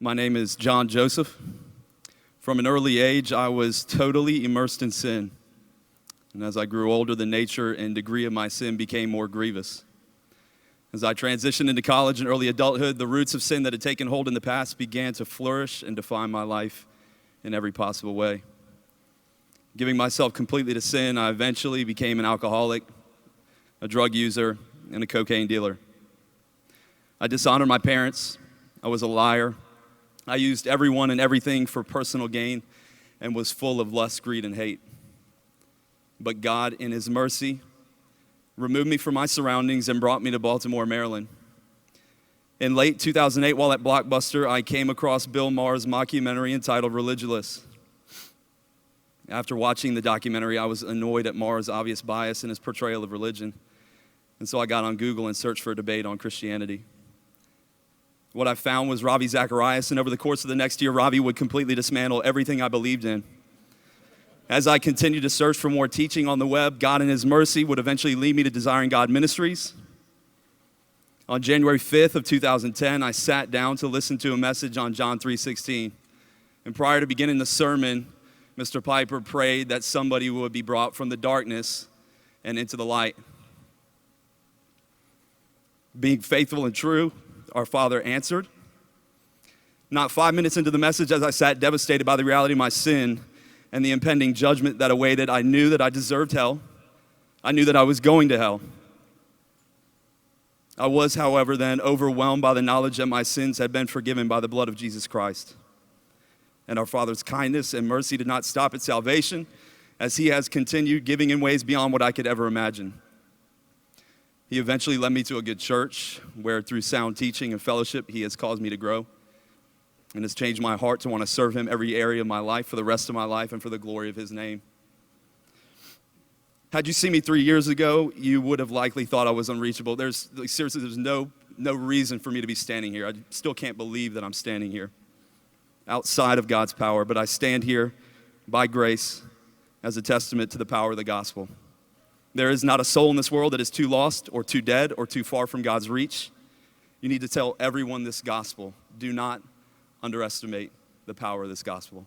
My name is John Joseph. From an early age, I was totally immersed in sin. And as I grew older, the nature and degree of my sin became more grievous. As I transitioned into college and early adulthood, the roots of sin that had taken hold in the past began to flourish and define my life in every possible way. Giving myself completely to sin, I eventually became an alcoholic, a drug user, and a cocaine dealer. I dishonored my parents. I was a liar. I used everyone and everything for personal gain and was full of lust, greed, and hate. But God, in His mercy, removed me from my surroundings and brought me to Baltimore, Maryland. In late 2008, while at Blockbuster, I came across Bill Maher's mockumentary entitled Religulous. After watching the documentary, I was annoyed at Maher's obvious bias in his portrayal of religion. And so I got on Google and searched for a debate on Christianity. What I found was Ravi Zacharias, and over the course of the next year, Ravi would completely dismantle everything I believed in. As I continued to search for more teaching on the web, God in His mercy would eventually lead me to desiring God Ministries. On January 5th of 2010, I sat down to listen to a message on John 3:16. And prior to beginning the sermon, Mr. Piper prayed that somebody would be brought from the darkness and into the light. Being faithful and true, our Father answered. Not 5 minutes into the message, as I sat devastated by the reality of my sin and the impending judgment that awaited, I knew that I deserved hell. I knew that I was going to hell. I was, however, then overwhelmed by the knowledge that my sins had been forgiven by the blood of Jesus Christ. And our Father's kindness and mercy did not stop at salvation, as He has continued giving in ways beyond what I could ever imagine. He eventually led me to a good church where through sound teaching and fellowship, He has caused me to grow and has changed my heart to want to serve Him every area of my life for the rest of my life and for the glory of His name. Had you seen me 3 years ago, you would have likely thought I was unreachable. Seriously, there's no reason for me to be standing here. I still can't believe that I'm standing here outside of God's power, but I stand here by grace as a testament to the power of the gospel. There is not a soul in this world that is too lost or too dead or too far from God's reach. You need to tell everyone this gospel. Do not underestimate the power of this gospel.